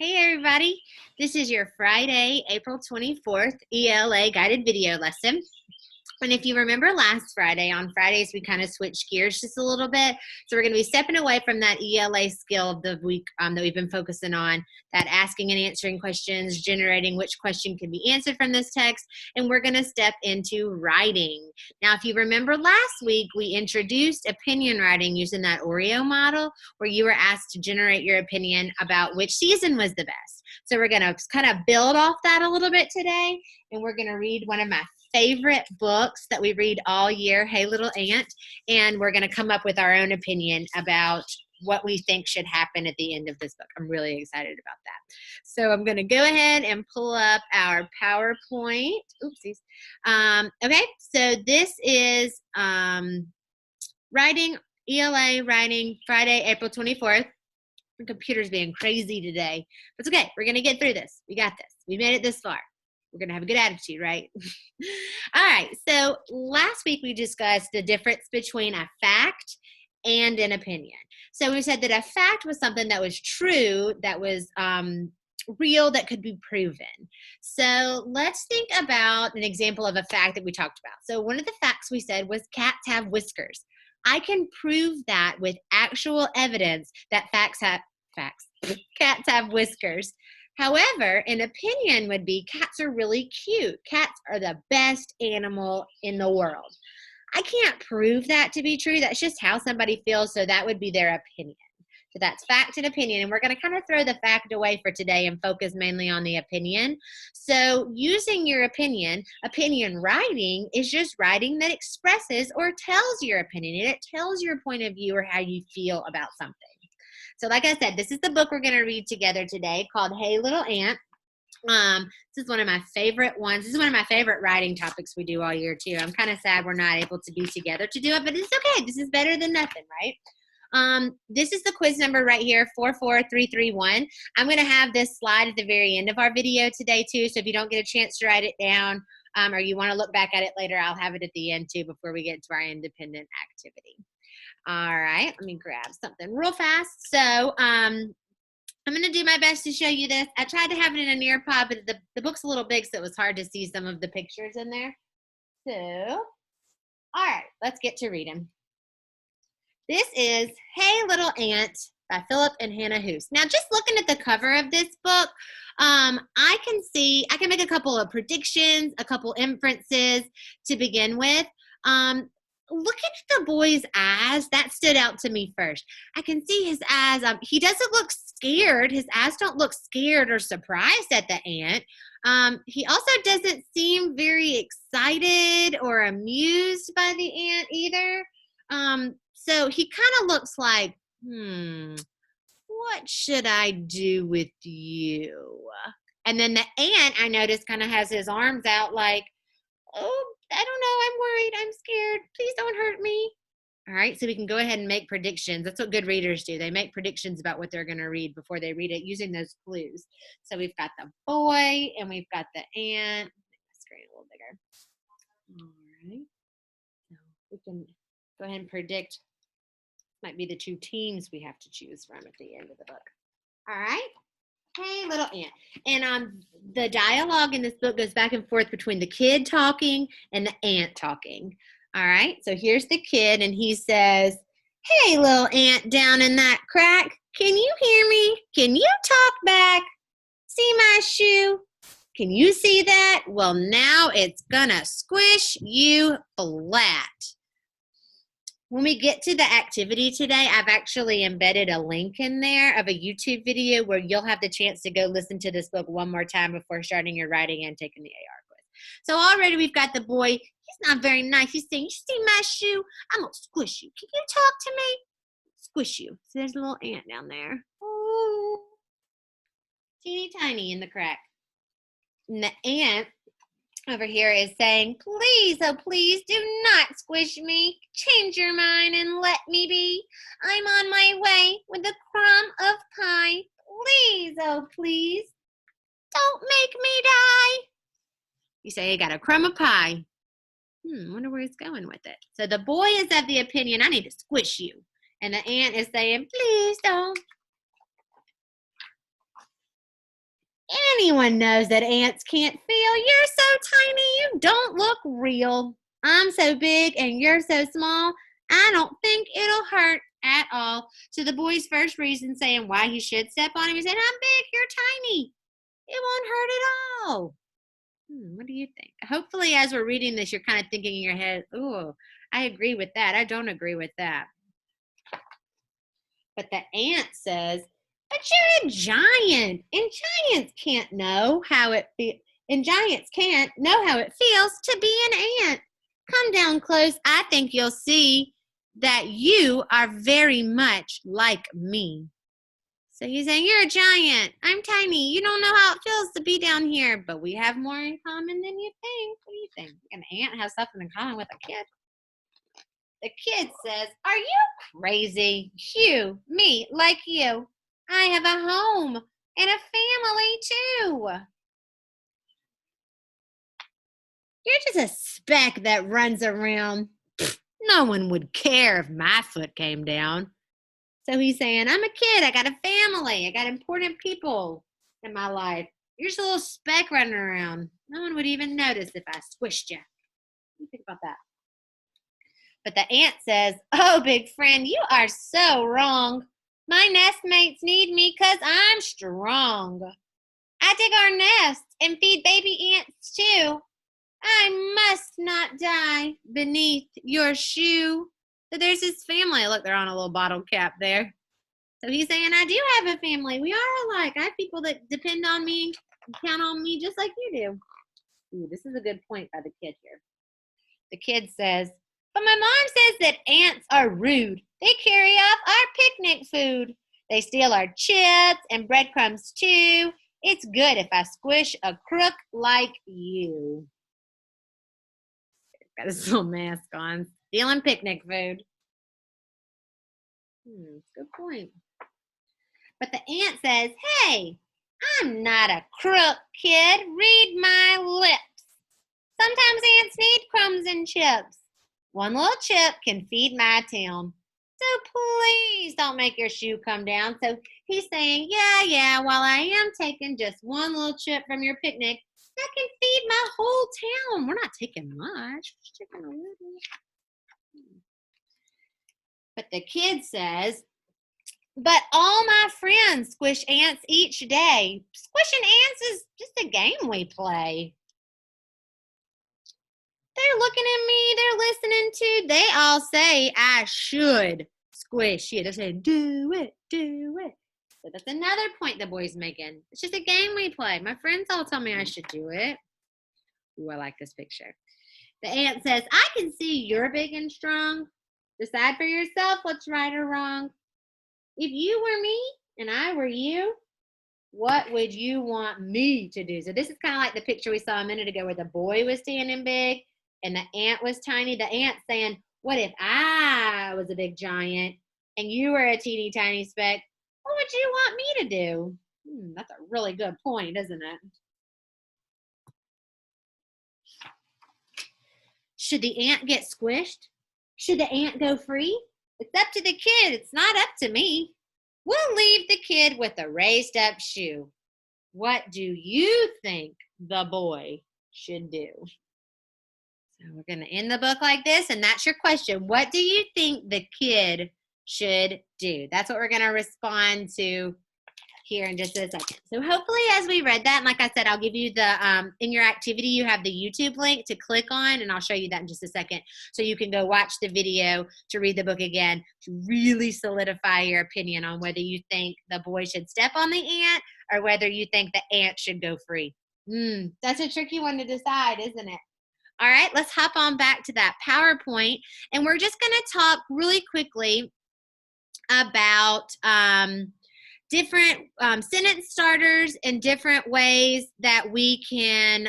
Hey everybody, this is your Friday, April 24th ELA guided video lesson. And if you remember last Friday, on Fridays we kind of switched gears just a little bit. So we're going to be stepping away from that ELA skill of the week that we've been focusing on, that asking and answering questions, generating which question can be answered from this text, and we're going to step into writing. Now, if you remember last week, we introduced opinion writing using that Oreo model where you were asked to generate your opinion about which season was the best. So we're going to kind of build off that a little bit today, and we're going to read one of my favorite books that we read all year, Hey Little Ant, and we're going to come up with our own opinion about what we think should happen at the end of this book. I'm really excited about that. So I'm going to go ahead and pull up our PowerPoint. Oopsies. Okay, so this is writing, ELA writing, Friday, April 24th. My computer's being crazy today. But it's okay. We're going to get through this. We got this. We made it this far. We're going to have a good attitude, right? All right, so last week we discussed the difference between a fact and an opinion. So we said that a fact was something that was true, that was real, that could be proven. So let's think about an example of a fact that we talked about. So one of the facts we said was cats have whiskers. I can prove that with actual evidence that cats have whiskers. However, an opinion would be cats are really cute. Cats are the best animal in the world. I can't prove that to be true. That's just how somebody feels, so that would be their opinion. So that's fact and opinion, and we're going to kind of throw the fact away for today and focus mainly on the opinion. So using your opinion writing is just writing that expresses or tells your opinion, and it tells your point of view or how you feel about something. So like I said, this is the book we're going to read together today called Hey Little Ant. This is one of my favorite ones. This is one of my favorite writing topics we do all year too. I'm kind of sad we're not able to be together to do it, but it's okay. This is better than nothing, right? This is the quiz number right here, 44331. I'm going to have this slide at the very end of our video today too, so if you don't get a chance to write it down or you want to look back at it later, I'll have it at the end too before we get to our independent activity. All right, let me grab something real fast. So I'm going to do my best to show you this. I tried to have it in a Nearpod, but the book's a little big, so it was hard to see some of the pictures in there. So, all right, let's get to reading. This is Hey Little Ant by Philip and Hannah Hoos. Now, just looking at the cover of this book, I can make a couple of predictions, a couple inferences to begin with. Look at the boy's eyes. That stood out to me first. I can see his eyes. He doesn't look scared. His eyes don't look scared or surprised at the ant. He also doesn't seem very excited or amused by the ant either. So he kind of looks like, what should I do with you? And then the ant, I noticed, kind of has his arms out like, oh, I don't know, I'm worried, I'm scared, please don't hurt me. All right, so we can go ahead and make predictions. That's what good readers do. They make predictions about what they're going to read before they read it using those clues. So we've got the boy and we've got the ant. Make my screen a little bigger. All right, so we can go ahead and predict. Might be the two teams we have to choose from at the end of the book. All right. Hey Little Ant. And the dialogue in this book goes back and forth between the kid talking and the ant talking. All right, so here's the kid, and he says, hey little ant down in that crack, can you hear me? Can you talk back? See my shoe? Can you see that? Well, now it's gonna squish you flat. When we get to the activity today, I've actually embedded a link in there of a YouTube video where you'll have the chance to go listen to this book one more time before starting your writing and taking the AR quiz. So already we've got the boy. He's not very nice. He's saying, you see my shoe? I'm going to squish you. Can you talk to me? Squish you. So there's a little ant down there. Oh, teeny tiny in the crack. And the ant over here is saying, please, oh please, do not squish me. Change your mind and let me be. I'm on my way with a crumb of pie. Please, oh please, don't make me die. You say, you got a crumb of pie. Wonder where he's going with it. So the boy is of the opinion, I need to squish you. And the ant is saying, please don't. Anyone knows that ants can't feel. You're so tiny, you don't look real. I'm so big and you're so small. I don't think it'll hurt at all. So the boy's first reason saying why he should step on him, he said, I'm big, you're tiny. It won't hurt at all. What do you think? Hopefully, as we're reading this, you're kind of thinking in your head, oh, I agree with that. I don't agree with that. But the ant says, but you're a giant, and giants can't know how it feels. And giants can't know how it feels to be an ant. Come down close. I think you'll see that you are very much like me. So he's saying, you're a giant. I'm tiny. You don't know how it feels to be down here, but we have more in common than you think. What do you think? An ant has something in common with a kid. The kid says, are you crazy? You, me, like you. I have a home and a family too. You're just a speck that runs around. No one would care if my foot came down. So he's saying, I'm a kid. I got a family. I got important people in my life. You're just a little speck running around. No one would even notice if I squished you. What do you think about that? But the ant says, oh, big friend, you are so wrong. My nestmates need me because I'm strong. I dig our nests and feed baby ants too. I must not die beneath your shoe. So there's his family. Look, they're on a little bottle cap there. So he's saying, I do have a family. We are alike. I have people that depend on me and count on me just like you do. Ooh, this is a good point by the kid here. The kid says, but my mom says that ants are rude. They carry off our picnic food. They steal our chips and breadcrumbs too. It's good if I squish a crook like you. Got his little mask on. Stealing picnic food. Good point. But the ant says, hey, I'm not a crook, kid. Read my lips. Sometimes ants need crumbs and chips. One little chip can feed my town. So please don't make your shoe come down. So he's saying, yeah, while I am taking just one little chip from your picnic, I can feed my whole town. We're not taking much. We're just taking a little. But the kid says, but all my friends squish ants each day. Squishing ants is just a game we play. They're looking at me. They're listening to. They all say I should squish you. They're saying, do it, do it. So that's another point the boy's making. It's just a game we play. My friends all tell me I should do it. Ooh, I like this picture. The ant says, I can see you're big and strong. Decide for yourself what's right or wrong. If you were me and I were you, what would you want me to do? So this is kind of like the picture we saw a minute ago where the boy was standing big and the ant was tiny. The ant saying, what if I was a big giant and you were a teeny tiny speck? What would you want me to do? That's a really good point, isn't it? Should the ant get squished? Should the ant go free? It's up to the kid. It's not up to me. We'll leave the kid with a raised up shoe. What do you think the boy should do? So we're going to end the book like this, and that's your question. What do you think the kid should do? That's what we're going to respond to here in just a second. So hopefully as we read that, and like I said, I'll give you the, in your activity, you have the YouTube link to click on, and I'll show you that in just a second. So you can go watch the video to read the book again to really solidify your opinion on whether you think the boy should step on the ant or whether you think the ant should go free. That's a tricky one to decide, isn't it? All right, let's hop on back to that PowerPoint, and we're just going to talk really quickly about different sentence starters and different ways that we can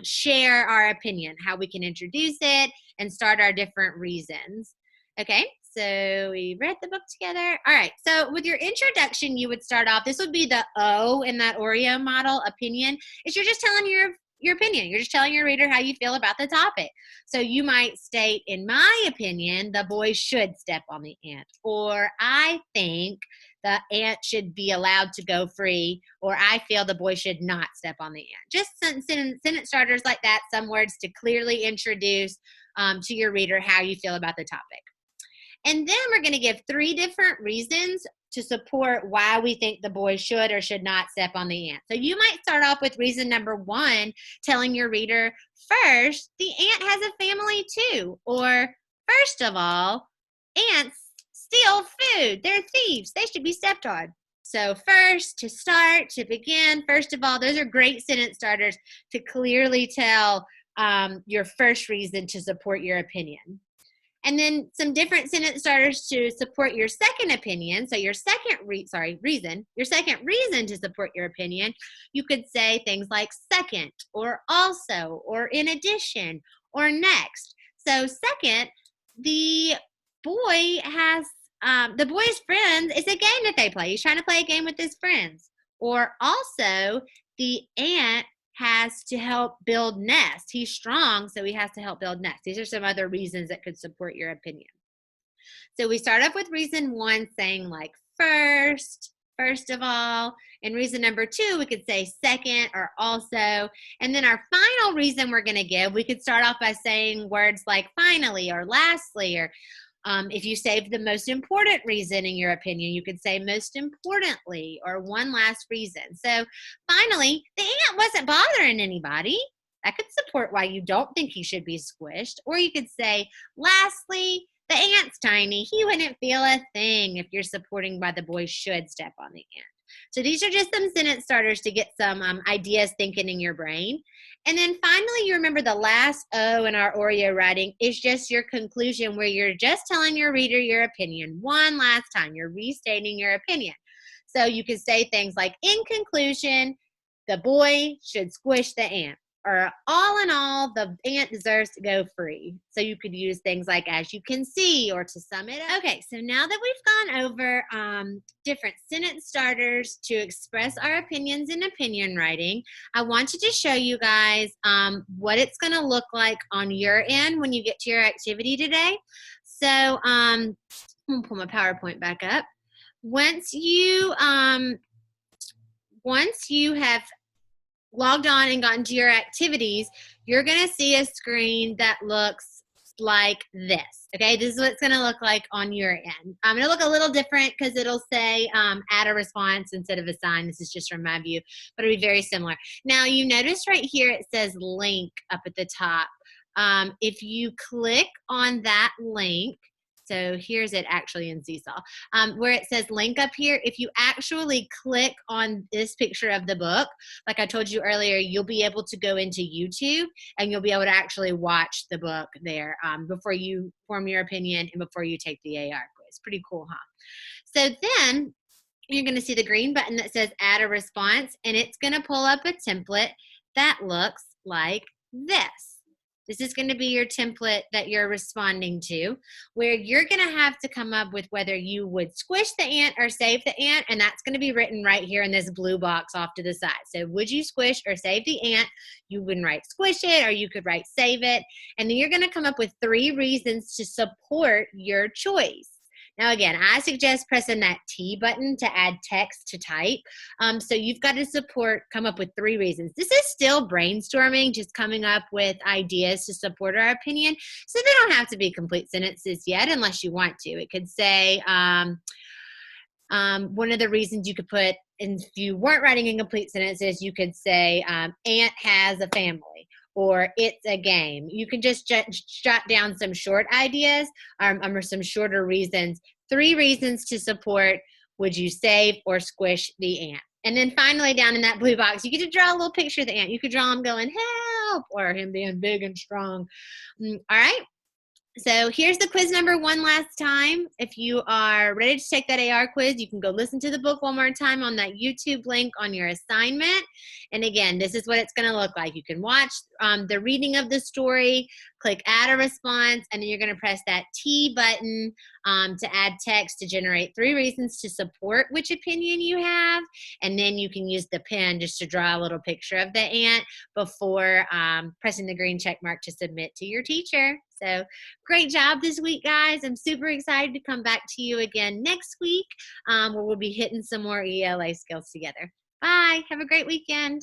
share our opinion, how we can introduce it and start our different reasons. Okay, so we read the book together. All right, so with your introduction, you would start off, this would be the O in that Oreo model, opinion, is you're just telling your opinion. You're just telling your reader how you feel about the topic. So you might state, in my opinion, the boy should step on the ant. Or I think the ant should be allowed to go free, or I feel the boy should not step on the ant. Just sentence starters like that, some words to clearly introduce to your reader how you feel about the topic. And then we're going to give 3 different reasons to support why we think the boy should or should not step on the ant. So you might start off with reason number 1, telling your reader, first, the ant has a family too. Or, first of all, ants steal food. They're thieves. They should be stepped on. So first, to start, to begin, first of all, those are great sentence starters to clearly tell your first reason to support your opinion. And then some different sentence starters to support your second opinion. So your second reason, your second reason to support your opinion, you could say things like second, or also, or in addition, or next. So second, the boy's friends, it's a game that they play. He's trying to play a game with his friends. Or also, the ant has to help build nests. He's strong, so he has to help build nests. These are some other reasons that could support your opinion. So we start off with reason 1, saying like first of all. And reason number 2, we could say second or also. And then our final reason we're going to give, we could start off by saying words like finally or lastly, or if you saved the most important reason in your opinion, you could say most importantly, or one last reason. So finally, the ant wasn't bothering anybody. That could support why you don't think he should be squished. Or you could say, lastly, the ant's tiny. He wouldn't feel a thing if you're supporting why the boy should step on the ant. So these are just some sentence starters to get some ideas thinking in your brain. And then finally, you remember the last O in our Oreo writing is just your conclusion, where you're just telling your reader your opinion one last time. You're restating your opinion. So you could say things like, in conclusion, the boy should squish the ant. Or all in all, the ant deserves to go free. So you could use things like as you can see, or to sum it up. Okay, so now that we've gone over different sentence starters to express our opinions in opinion writing, I wanted to show you guys what it's going to look like on your end when you get to your activity today. So I'm going to pull my PowerPoint back up. Once you have logged on and gotten to your activities, you're going to see a screen that looks like this. Okay, this is what it's going to look like on your end. I'm going to look a little different because it'll say add a response instead of a sign. This is just from my view, but it'll be very similar. Now, you notice right here it says link up at the top. If you click on that link, so here's it actually in Seesaw, where it says link up here. If you actually click on this picture of the book, like I told you earlier, you'll be able to go into YouTube and you'll be able to actually watch the book there before you form your opinion and before you take the AR quiz. Pretty cool, huh? So then you're going to see the green button that says add a response, and it's going to pull up a template that looks like this. This is going to be your template that you're responding to, where you're going to have to come up with whether you would squish the ant or save the ant, and that's going to be written right here in this blue box off to the side. So would you squish or save the ant? You would write squish it, or you could write save it, and then you're going to come up with 3 reasons to support your choice. Now, again, I suggest pressing that T button to add text to type. So you've got to come up with 3 reasons. This is still brainstorming, just coming up with ideas to support our opinion. So they don't have to be complete sentences yet unless you want to. It could say, one of the reasons you could put, and if you weren't writing in complete sentences, you could say, ant has a family, or it's a game. You can just jot down some short ideas or some shorter reasons. 3 reasons to support would you save or squish the ant. And then finally, down in that blue box, you get to draw a little picture of the ant. You could draw him going, help, or him being big and strong. All right. So here's the quiz number one last time. If you are ready to take that AR quiz, you can go listen to the book one more time on that YouTube link on your assignment. And again, this is what it's going to look like. You can watch the reading of the story, click add a response, and then you're going to press that T button to add text to generate 3 reasons to support which opinion you have. And then you can use the pen just to draw a little picture of the ant before pressing the green check mark to submit to your teacher. So great job this week, guys. I'm super excited to come back to you again next week where we'll be hitting some more ELA skills together. Bye. Have a great weekend.